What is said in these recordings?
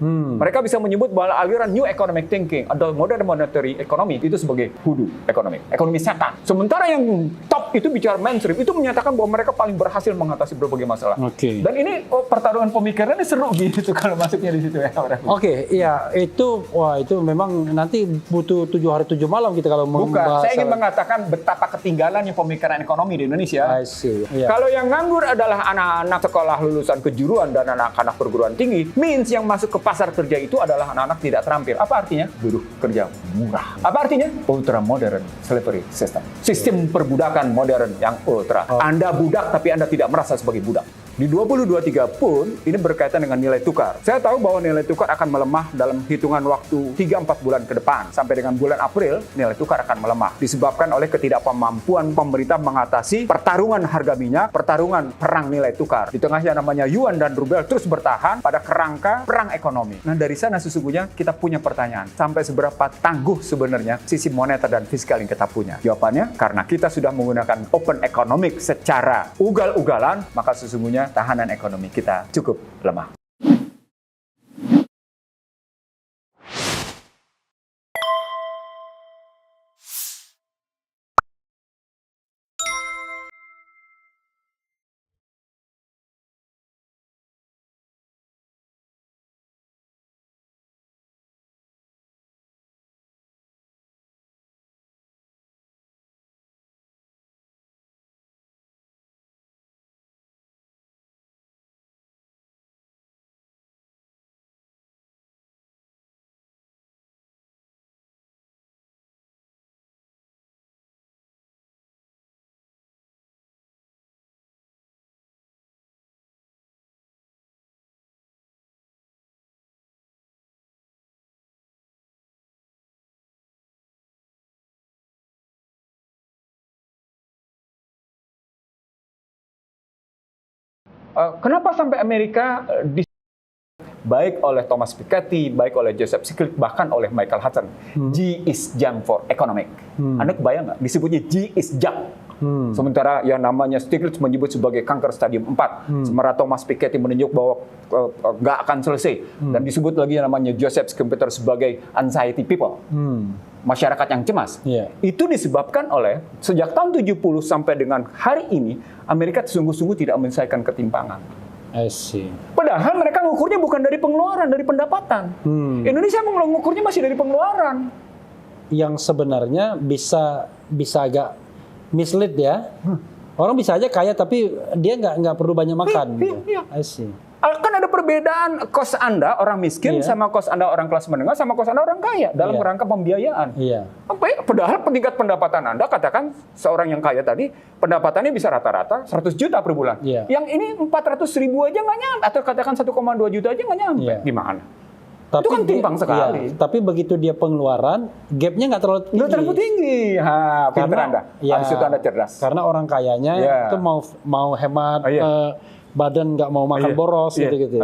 Mereka bisa menyebut bahwa aliran New Economic Thinking atau Modern Monetary Economy itu sebagai hoodoo ekonomi setan. Sementara yang top itu bicara mainstream, itu menyatakan bahwa mereka paling berhasil mengatasi berbagai masalah. Dan ini pertarungan pemikirannya seru gitu kalau masuknya di situ ya. Iya, itu memang nanti butuh 7 hari 7 malam kita kalau membahas. Saya ingin mengatakan betapa ketinggalannya pemikiran ekonomi di Indonesia. Kalau yang nganggur adalah anak-anak sekolah lulusan kejuruan dan anak-anak perguruan tinggi, means yang masuk ke pasar kerja itu adalah anak-anak tidak terampil. Apa artinya? Buruh kerja murah. Apa artinya? Ultra modern slavery system. Sistem perbudakan modern yang ultra. Anda budak tapi Anda tidak merasa sebagai budak. Di 2023 pun ini berkaitan dengan nilai tukar. Saya tahu bahwa nilai tukar akan melemah dalam hitungan waktu 3-4 bulan ke depan. Sampai dengan bulan April, nilai tukar akan melemah. Disebabkan oleh ketidakmampuan pemerintah mengatasi pertarungan harga minyak, pertarungan perang nilai tukar. Di tengahnya namanya yuan dan rubel terus bertahan pada kerangka perang ekonomi. Nah dari sana sesungguhnya kita punya pertanyaan. Sampai seberapa tangguh sebenarnya sisi moneter dan fiskal yang kita punya? Jawabannya, karena kita sudah menggunakan open economic secara ugal-ugalan, maka sesungguhnya tahanan ekonomi kita cukup lemah. Kenapa sampai Amerika baik oleh Thomas Piketty, baik oleh Joseph Stiglitz, bahkan oleh Michael Hudson, G is junk for economic. Anda kebayang nggak? Disebutnya G is junk. Sementara yang namanya Stiglitz menyebut sebagai kanker stadium 4. Sementara Thomas Piketty menunjuk bahwa nggak akan selesai. Dan disebut lagi yang namanya Joseph Stiglitz sebagai anxiety people. Masyarakat yang cemas. Itu disebabkan oleh sejak tahun 70 sampai dengan hari ini, Amerika sungguh-sungguh tidak menyelesaikan ketimpangan. Padahal mereka mengukurnya bukan dari pengeluaran, dari pendapatan. Indonesia mengukurnya masih dari pengeluaran. Yang sebenarnya bisa agak mislead ya. Orang bisa aja kaya tapi dia nggak perlu banyak makan. Kan ada perbedaan kos Anda orang miskin sama kos Anda orang kelas menengah sama kos Anda orang kaya dalam rangka pembiayaan. Padahal tingkat pendapatan Anda, katakan seorang yang kaya tadi pendapatannya bisa rata-rata 100 juta per bulan. Yang ini 400 ribu aja nggak nyampe, atau katakan 1,2 juta aja nggak nyampe. Gimana? Tapi itu kan timpang sekali. Tapi begitu dia pengeluaran, gapnya nggak terlalu tinggi. Nggak terlalu tinggi. Pinter Anda. Habis itu Anda cerdas. Karena orang kayanya itu mau hemat, badan nggak mau makan boros gitu-gitu.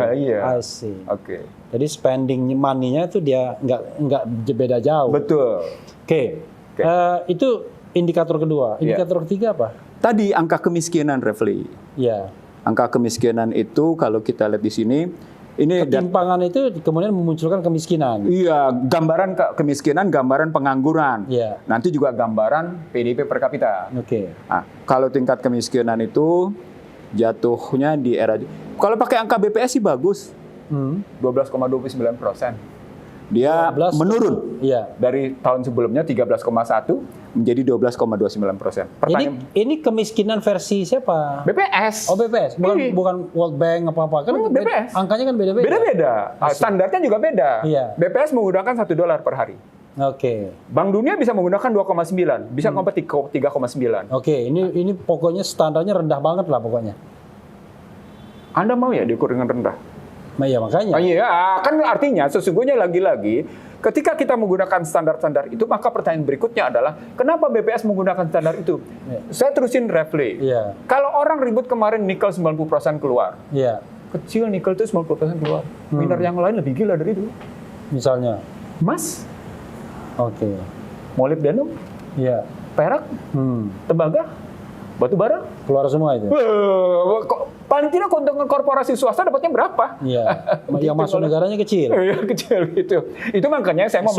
Jadi spending money-nya itu dia nggak beda jauh. Betul. Itu indikator kedua. Indikator ketiga apa? Tadi angka kemiskinan, Refli. Angka kemiskinan itu kalau kita lihat di sini, ini ketimpangan itu kemudian memunculkan kemiskinan. Gambaran kemiskinan, gambaran pengangguran. Nanti juga gambaran PDB per kapita. Nah, kalau tingkat kemiskinan itu jatuhnya di era, kalau pakai angka BPS sih bagus, 12,29%. Dia menurun dari tahun sebelumnya 13,1 menjadi 12,29%. Ini kemiskinan versi siapa? BPS. Oh BPS, bukan World Bank apa-apa kan? BPS. Angkanya kan beda-beda. Beda-beda. Standarnya juga beda. BPS menggunakan $1 per hari. Bank Dunia bisa menggunakan 2,9, bisa sampai 3,9. Ini pokoknya standarnya rendah banget lah pokoknya. Anda mau ya diukur dengan rendah? Makanya. Kan artinya sesungguhnya lagi-lagi ketika kita menggunakan standar-standar itu, maka pertanyaan berikutnya adalah kenapa BPS menggunakan standar itu? Saya terusin Refli. Kalau orang ribut kemarin nikel 90% keluar. Kecil nikel itu 90% keluar. Miner yang lain lebih gila dari itu. Misalnya? Emas. Molybdenum. Perak. Tembaga. Batu bara. Keluar semua itu. Paling tidak keuntungan korporasi swasta dapatnya berapa? Iya. Yang masuk negaranya kecil. Iya, kecil gitu. Itu makanya saya mau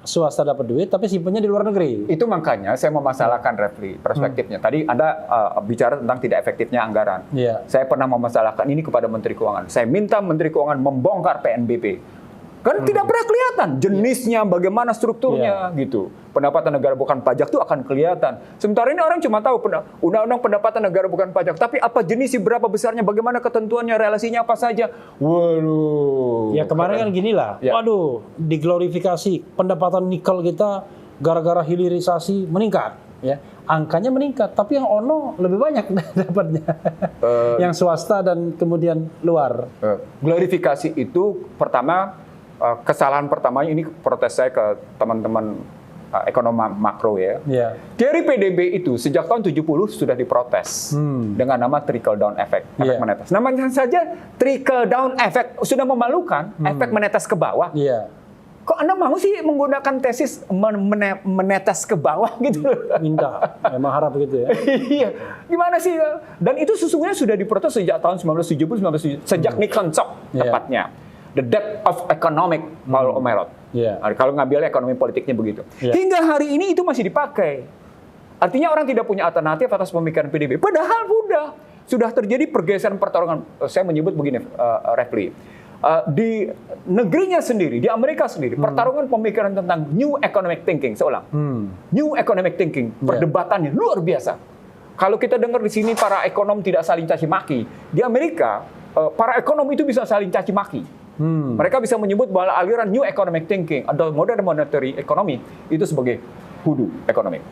swasta dapat duit tapi simpennya di luar negeri. Itu makanya saya memasalahkan Refli perspektifnya. Tadi Anda bicara tentang tidak efektifnya anggaran. Iya. Saya pernah memasalahkan ini kepada Menteri Keuangan. Saya minta Menteri Keuangan membongkar PNBP. Kan tidak pernah kelihatan jenisnya, bagaimana strukturnya gitu. Pendapatan negara bukan pajak itu akan kelihatan. Sementara ini orang cuma tahu undang-undang pendapatan negara bukan pajak, tapi apa jenisnya, berapa besarnya, bagaimana ketentuannya, relasinya apa saja. Waduh. Ya kemarin kan gini lah. Ya. Waduh, diglorifikasi pendapatan nikel kita gara-gara hilirisasi meningkat. Ya, angkanya meningkat, tapi yang ono lebih banyak dapatnya. Yang swasta dan kemudian luar. Glorifikasi itu pertama. Kesalahan pertamanya ini protes saya ke teman-teman ekonom makro ya. Teori PDB itu sejak tahun 70 sudah diprotes dengan nama trickle down effect, efek menetes. Namanya saja trickle down effect sudah memalukan, efek menetes ke bawah. Kok Anda mau sih menggunakan tesis menetes ke bawah gitu? Minta, memang harap gitu ya. Iya, gimana sih? Dan itu sesungguhnya sudah diprotes sejak tahun 1970, sejak Nixon shock tepatnya. The depth of economic, Paul Omerot. Kalau ngambil ekonomi politiknya begitu. Hingga hari ini itu masih dipakai. Artinya orang tidak punya alternatif atas pemikiran PDB. Padahal sudah terjadi pergeseran pertarungan. Saya menyebut begini, Refli. Di negerinya sendiri, di Amerika sendiri, pertarungan pemikiran tentang new economic thinking, new economic thinking, perdebatannya luar biasa. Kalau kita dengar di sini para ekonom tidak saling caci maki, di Amerika para ekonom itu bisa saling caci maki. Mereka bisa menyebut bahwa aliran new economic thinking atau modern monetary economy itu sebagai hoodoo economic,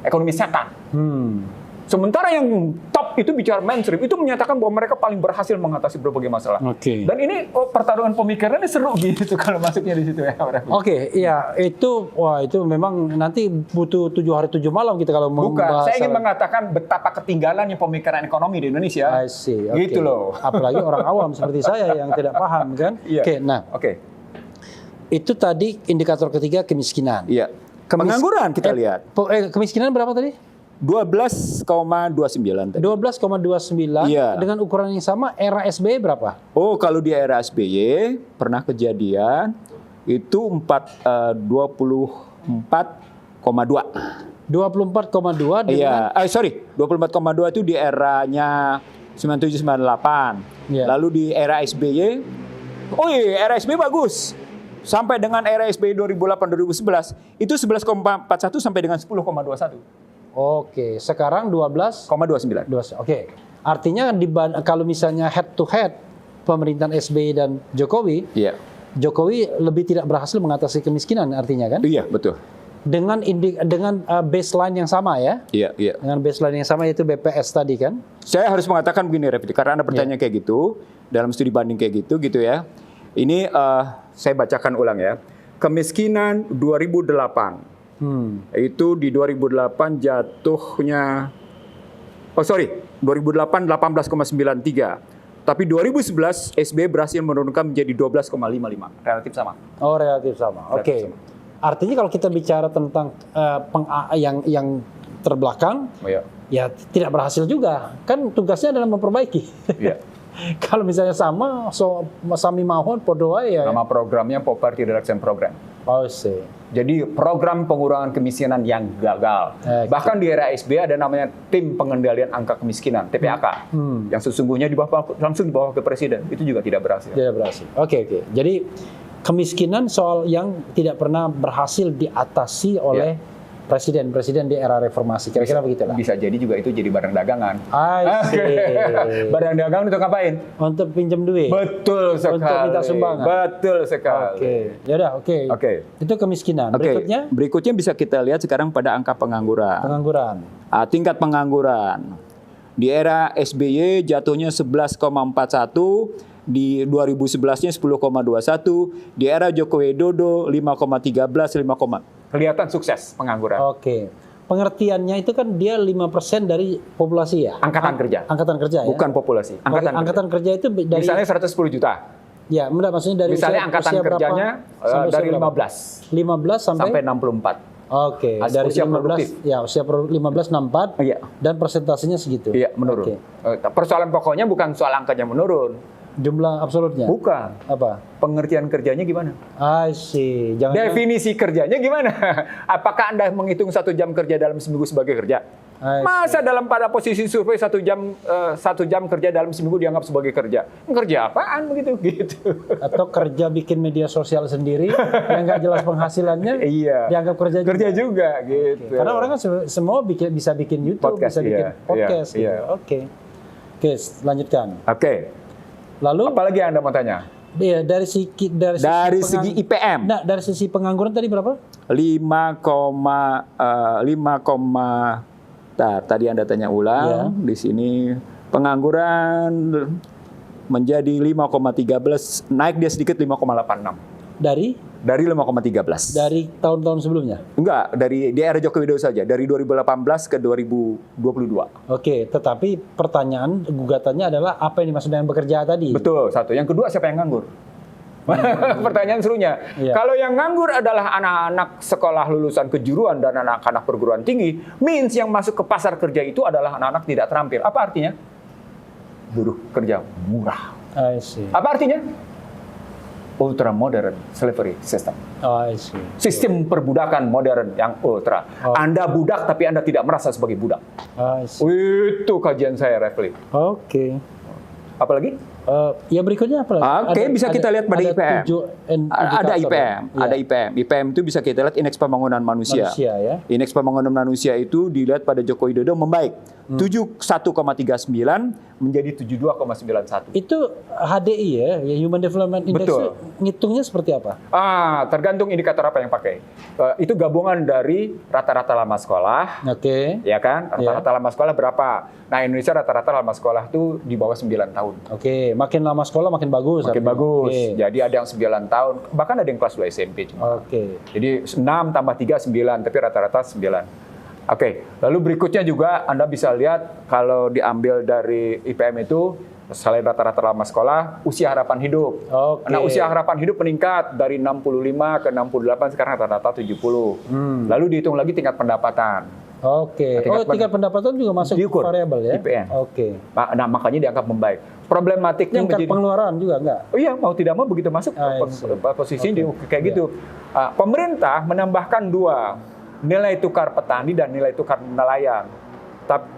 ekonomi setan. Sementara yang top itu bicara mainstream, itu menyatakan bahwa mereka paling berhasil mengatasi berbagai masalah. Dan ini pertarungan pemikirannya seru gitu kalau masuknya di situ ya. Iya itu memang nanti butuh 7 hari 7 malam kita kalau membahas. Saya ingin mengatakan betapa ketinggalannya pemikiran ekonomi di Indonesia. Gitu loh. Apalagi orang awam seperti saya yang tidak paham kan. Itu tadi indikator ketiga kemiskinan. Pengangguran kita lihat. Kemiskinan berapa tadi? 12,29 tadi. 12,29 dengan ukuran yang sama era SBY berapa? Oh, kalau di era SBY pernah kejadian itu 24,2. 24,2 dengan 24,2 itu di eranya 97-98. Lalu di era SBY era SBY bagus. Sampai dengan era SBY 2008-2011 itu 11,41 sampai dengan 10,21. Oke, sekarang 12,29. Oke. Artinya kalau misalnya head to head pemerintahan SBY dan Jokowi, Jokowi lebih tidak berhasil mengatasi kemiskinan artinya kan? Iya, betul. Dengan baseline yang sama ya? Iya. Dengan baseline yang sama yaitu BPS tadi kan? Saya harus mengatakan begini, Refli, karena Anda bertanya kayak gitu, dalam studi banding kayak gitu ya. Ini saya bacakan ulang ya. Kemiskinan 2008. Itu di 2008 jatuhnya 2008 18,93. Tapi 2011 SBY berhasil menurunkan menjadi 12,55. Relatif sama. Oh, relatif sama. Oke. Artinya kalau kita bicara tentang yang terbelakang, ya tidak berhasil juga. Kan tugasnya adalah memperbaiki. Kalau misalnya sama, sami mahon podo ya. Nama programnya Poverty Reduction Program. Jadi program pengurangan kemiskinan yang gagal. Bahkan di era SBY ada namanya Tim Pengendalian Angka Kemiskinan, TPAK, yang sesungguhnya langsung dibawa ke Presiden. Itu juga tidak berhasil. Tidak berhasil. Oke. Jadi kemiskinan soal yang tidak pernah berhasil diatasi oleh presiden di era reformasi. Kira-kira begitu lah. Bisa jadi juga itu jadi barang dagangan. Barang dagangan untuk ngapain? Untuk pinjam duit. Betul sekali. Untuk minta sumbangan. Betul sekali. Oke. Itu kemiskinan. Berikutnya bisa kita lihat sekarang pada angka pengangguran. Tingkat pengangguran. Di era SBY jatuhnya 11,41. Di 2011-nya 10,21, di era Joko Widodo 5,13, kelihatan sukses pengangguran. Oke. Pengertiannya itu kan dia 5% dari populasi ya? Angkatan kerja. Angkatan kerja ya? Bukan populasi. Angkatan kerja itu dari... Misalnya 110 juta. Ya, maksudnya dari misalnya angkatan kerjanya dari 15 sampai 64. Oke, dari usia 15, produktif. ya usia 15 64, Iya. dan persentasenya segitu. Iya, menurun. Oke. Persoalan pokoknya bukan soal angkanya menurun. Jumlah absolutnya? Bukan. Apa? Pengertian kerjanya gimana? I see. Definisi kerjanya gimana? Apakah Anda menghitung 1 jam kerja dalam seminggu sebagai kerja? Masa dalam pada posisi survei 1 jam kerja dalam seminggu dianggap sebagai kerja? Kerja apaan begitu? Gitu. Atau kerja bikin media sosial sendiri yang nggak jelas penghasilannya, iya. Dianggap kerja juga gitu. Karena orang kan semua bisa bikin YouTube, podcast, bisa bikin podcast. Iya. Gitu. Oke, lanjutkan. Oke. Lalu? Apalagi Anda mau tanya? Iya, dari segi IPM. Nah, dari sisi pengangguran tadi berapa? 5, tadi Anda tanya ulang. Di sini pengangguran menjadi 5,13, naik dia sedikit 5,86. Dari 5,13. Dari tahun-tahun sebelumnya? Enggak, di era Joko Widodo saja, dari 2018 ke 2022. Oke, tetapi pertanyaan gugatannya adalah apa yang dimaksud dengan bekerja tadi? Betul, satu. Yang kedua, siapa yang nganggur? Pertanyaan serunya. Iya. Kalau yang nganggur adalah anak-anak sekolah lulusan kejuruan dan anak-anak perguruan tinggi, means yang masuk ke pasar kerja itu adalah anak-anak tidak terampil. Apa artinya? Buruh kerja murah. I see. Apa artinya? Ultra modern slavery system. I see. Sistem perbudakan modern yang ultra. Anda budak tapi Anda tidak merasa sebagai budak. I see. Itu kajian saya, Refli. Oke. Apalagi? Ya berikutnya apa lagi? Oke, bisa kita lihat pada IPM. Ada IPM, ya? Ada IPM. IPM itu bisa kita lihat indeks pembangunan manusia. Ya? Indeks pembangunan manusia itu dilihat pada Joko Widodo membaik. 71,39 menjadi 72,91. Itu HDI ya, Human Development Index. Betul. Ngitungnya seperti apa? Tergantung indikator apa yang pakai. Itu gabungan dari rata-rata lama sekolah. Oke. Ya kan? Rata-rata lama sekolah berapa? Nah, Indonesia rata-rata lama sekolah itu di bawah 9 tahun. Oke, makin lama sekolah makin bagus. Makin bagus. Jadi ada yang 9 tahun, bahkan ada yang kelas 2 SMP cuma. Oke. Jadi 6 tambah 3 9, tapi rata-rata 9. Oke, lalu berikutnya juga Anda bisa lihat kalau diambil dari IPM itu selain rata-rata lama sekolah, usia harapan hidup. Oke. Nah, usia harapan hidup meningkat dari 65 ke 68, sekarang rata-rata 70. Lalu dihitung lagi tingkat pendapatan. Oke. Tingkat pendapatan juga masuk diukur, variabel ya? IPM. Oke. Nah, makanya dianggap membaik. Problematiknya tingkat pengeluaran juga enggak? Oh iya, mau tidak mau begitu masuk posisi kayak gitu. Pemerintah menambahkan 2. Nilai tukar petani dan nilai tukar nelayan.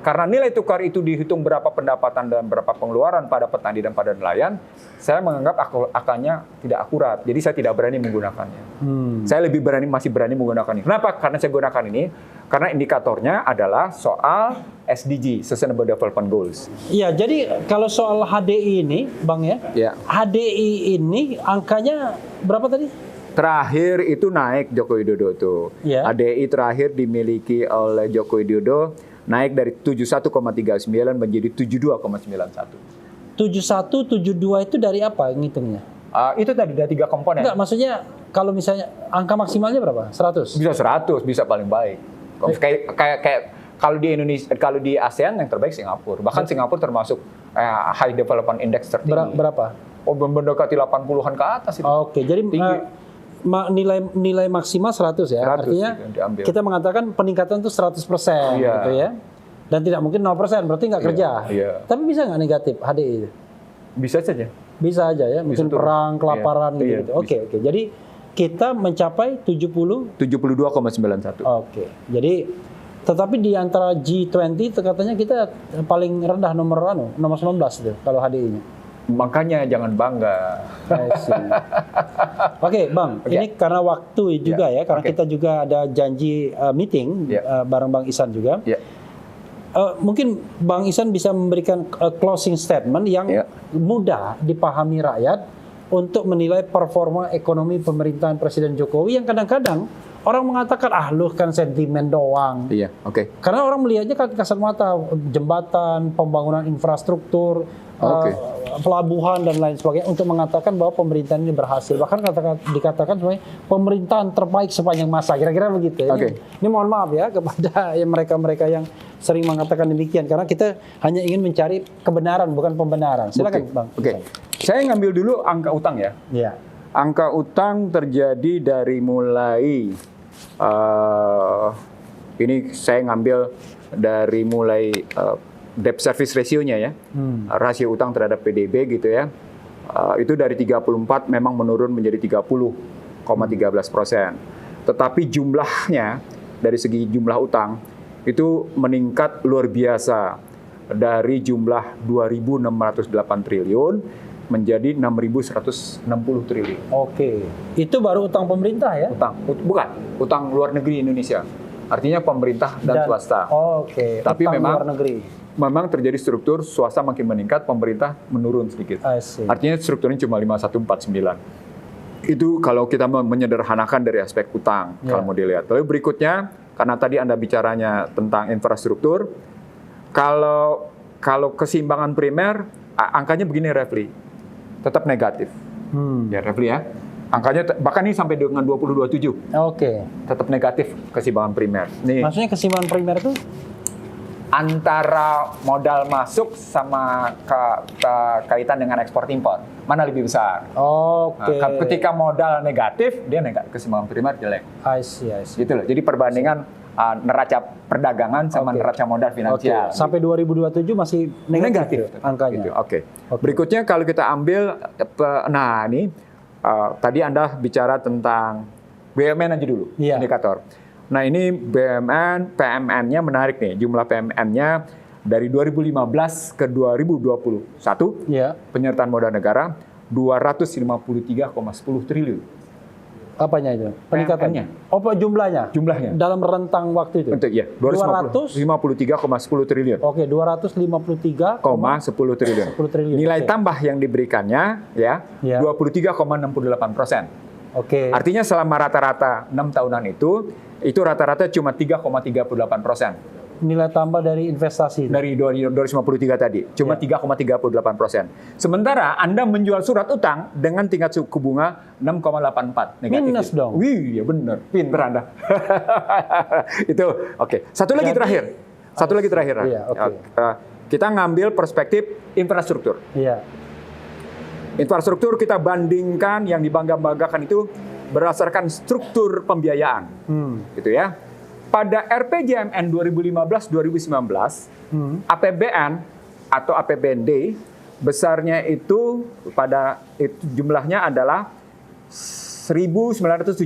Karena nilai tukar itu dihitung berapa pendapatan dan berapa pengeluaran pada petani dan pada nelayan, saya menganggap akalnya tidak akurat. Jadi saya tidak berani menggunakannya. Saya masih berani menggunakannya. Kenapa? Karena saya gunakan ini karena indikatornya adalah soal SDG, Sustainable Development Goals. Iya, jadi kalau soal HDI ini, Bang ya. HDI ini angkanya berapa tadi? Terakhir itu naik Joko Widodo tuh. HDI terakhir dimiliki oleh Joko Widodo naik dari 71,39 menjadi 72,91. 71, 72 itu dari apa ngitungnya? Itu tadi dari 3 komponen. Enggak, maksudnya kalau misalnya angka maksimalnya berapa? 100? Bisa 100, bisa paling baik. Kayak kalau di Indonesia, kalau di ASEAN yang terbaik Singapura. Bahkan Singapura termasuk High Development Index tertinggi. Berapa? Mendekati 80-an ke atas itu. Oke, jadi nilai maksimal 100 ya. 100, artinya kita mengatakan peningkatan itu 100% gitu ya. Dan tidak mungkin 0%, berarti nggak kerja. Tapi bisa nggak negatif HDI itu? Bisa saja. Bisa aja ya, mungkin perang, kelaparan gitu. Oke. Jadi kita mencapai 72,91. Oke. Jadi tetapi di antara G20 katanya kita paling rendah nomor 19 itu kalau HDI-nya. Makanya jangan bangga. Oke, Bang. Ini karena waktu juga ya, karena kita juga ada janji meeting bareng Bang Ihsan juga. Mungkin Bang Ihsan bisa memberikan closing statement yang mudah dipahami rakyat untuk menilai performa ekonomi pemerintahan Presiden Jokowi yang kadang-kadang orang mengatakan lu kan sentimen doang. Karena orang melihatnya kan kasat mata, jembatan, pembangunan infrastruktur, pelabuhan dan lain sebagainya untuk mengatakan bahwa pemerintahan ini berhasil. Bahkan dikatakan sebagai pemerintahan terbaik sepanjang masa. Kira-kira begitu. Ini mohon maaf ya kepada mereka-mereka yang sering mengatakan demikian karena kita hanya ingin mencari kebenaran bukan pembenaran. Silakan, Bang. Saya ngambil dulu angka utang ya. Angka utang terjadi dari mulai ini saya ngambil dari mulai debt service ratio-nya ya, rasio utang terhadap PDB gitu ya, itu dari 34 memang menurun menjadi 30,13%. Tetapi jumlahnya dari segi jumlah utang itu meningkat luar biasa dari jumlah 2.608 triliun menjadi 6.160 triliun. Oke, itu baru utang pemerintah ya? Bukan, utang luar negeri Indonesia. Artinya pemerintah dan swasta. Oke. Tapi utang memang luar negeri. Memang terjadi struktur swasta makin meningkat, pemerintah menurun sedikit. Artinya strukturnya cuma 5149. Itu kalau kita menyederhanakan dari aspek utang, kalau mau dilihat. Lalu berikutnya, karena tadi Anda bicaranya tentang infrastruktur, kalau keseimbangan primer, angkanya begini Refli, tetap negatif. Ya Refli ya. Angkanya bahkan ini sampai dengan 2027. Oke. Tetap negatif keseimbangan primer. Nih, maksudnya keseimbangan primer itu? Antara modal masuk sama kaitan dengan ekspor impor, mana lebih besar? Oke. Nah, ketika modal negatif, dia keseimbangan primer jelek. I see. Gitu loh. Jadi perbandingan neraca perdagangan sama neraca modal finansial. Sampai 2027 masih negatif angkanya. Gitu. Berikutnya kalau kita ambil, nah ini tadi Anda bicara tentang BUMN aja dulu, indikator. Nah ini BUMN, PMN-nya menarik nih, jumlah PMN-nya dari 2015 ke 2021, penyertaan modal negara 253,10 triliun. Apanya itu? Peningkatannya? Jumlahnya? Jumlahnya. Dalam rentang waktu itu? Untuk, ya, 253,10 triliun. Oke, 253,10 triliun. Nilai tambah yang diberikannya ya 23,68%. Oke. Artinya selama rata-rata 6 tahunan itu rata-rata cuma 3,38%. Nilai tambah dari investasi? Dari 253 tadi, cuma 3,38%. Sementara Anda menjual surat utang dengan tingkat suku bunga 6,84 negatif. Minus dong? Wih, ya benar. Pinter Anda. Itu, oke. Satu lagi terakhir. Iya, kita ngambil perspektif infrastruktur. Iya. Infrastruktur kita bandingkan yang dibangga-banggakan itu berdasarkan struktur pembiayaan. Gitu ya. Pada RPJMN 2015-2019, APBN atau APBND besarnya itu jumlahnya adalah 1.978,6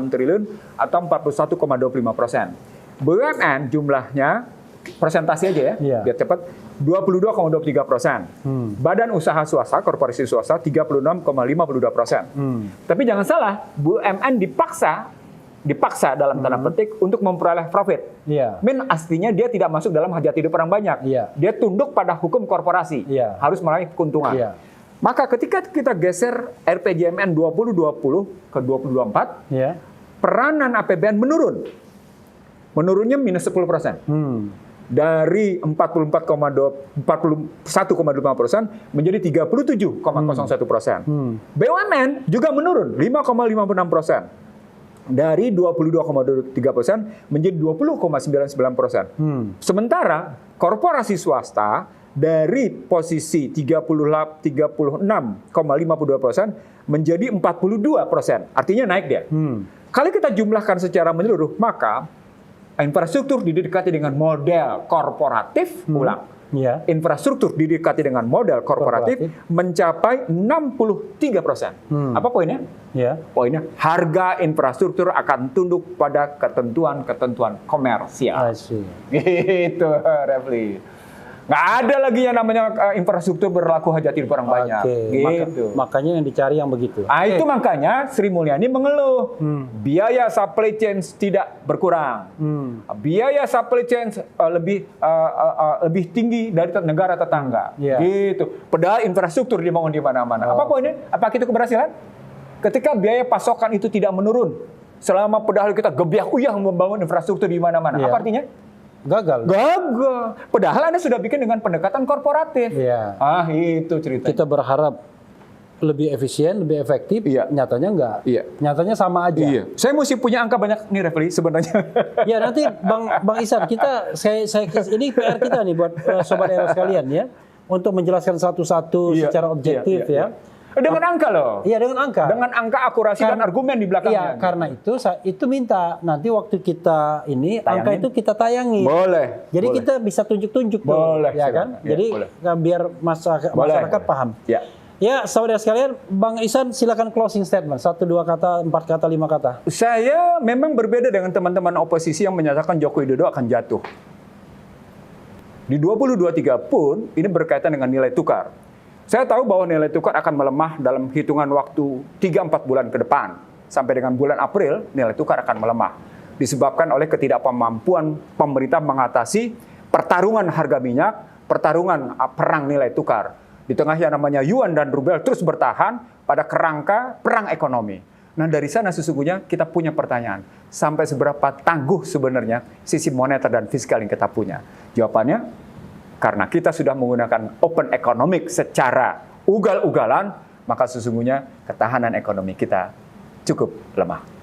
triliun atau 41,25%. BUMN jumlahnya persentase aja ya, biar cepat 22,23%. Badan usaha swasta, korporasi swasta 36,52%. Tapi jangan salah, BUMN dipaksa dalam tanda petik untuk memperoleh profit. Aslinya dia tidak masuk dalam hajat hidup orang banyak. Dia tunduk pada hukum korporasi. Harus meraih keuntungan. Maka ketika kita geser RPJMN 2020 ke 2024, peranan APBN menurun. Menurunnya minus 10%. Dari 41,25% menjadi 37,01%. BUMN juga menurun 5,56%. Dari 22,23% menjadi 20,99%. Sementara korporasi swasta dari posisi 36,52% menjadi 42%. Artinya naik dia. Kalau kita jumlahkan secara menyeluruh, maka infrastruktur didekati dengan model korporatif, infrastruktur didekati dengan model korporatif mencapai 63%. Apa poinnya? Poinnya harga infrastruktur akan tunduk pada ketentuan-ketentuan komersial. Gitu, Refli. Nggak ada lagi yang namanya infrastruktur berlaku hajat hidup orang banyak. Gitu. Makanya yang dicari yang begitu. Itu makanya Sri Mulyani mengeluh. Biaya supply chain tidak berkurang. Biaya supply chain lebih tinggi dari negara tetangga. Gitu. Padahal infrastruktur dibangun di mana-mana. Apa poinnya? Apa itu keberhasilan? Ketika biaya pasokan itu tidak menurun, selama padahal kita gebiah-uyah membangun infrastruktur di mana-mana. Apa artinya? Gagal. Padahal Anda sudah bikin dengan pendekatan korporatif. Itu cerita. Kita berharap lebih efisien, lebih efektif. Nyatanya enggak. Nyatanya sama aja. Saya mesti punya angka banyak nih, Refli, sebenarnya. Ya nanti Bang Ihsan, ini PR kita nih buat sobat era sekalian ya, untuk menjelaskan satu-satu secara objektif ya. Dengan angka loh. Iya, dengan angka. Dengan angka, akurasi dan argumen di belakangnya. Iya, karena itu minta nanti waktu kita ini angka itu kita tayangi. Boleh. Jadi boleh. kita bisa tunjuk-tunjuk tuh, boleh, ya kan? Ya, jadi boleh. biar masyarakat paham. Ya. Ya, saudara sekalian, Bang Ihsan silakan closing statement. 1, 2 kata, 4 kata, 5 kata. Saya memang berbeda dengan teman-teman oposisi yang menyatakan Joko Widodo akan jatuh. Di 2023 pun ini berkaitan dengan nilai tukar. Saya tahu bahwa nilai tukar akan melemah dalam hitungan waktu 3-4 bulan ke depan. Sampai dengan bulan April, nilai tukar akan melemah. Disebabkan oleh ketidakmampuan pemerintah mengatasi pertarungan harga minyak, pertarungan perang nilai tukar. Di tengah yang namanya yuan dan rubel terus bertahan pada kerangka perang ekonomi. Nah, dari sana sesungguhnya kita punya pertanyaan. Sampai seberapa tangguh sebenarnya sisi moneter dan fiskal yang kita punya? Jawabannya, karena kita sudah menggunakan open economic secara ugal-ugalan, maka sesungguhnya ketahanan ekonomi kita cukup lemah.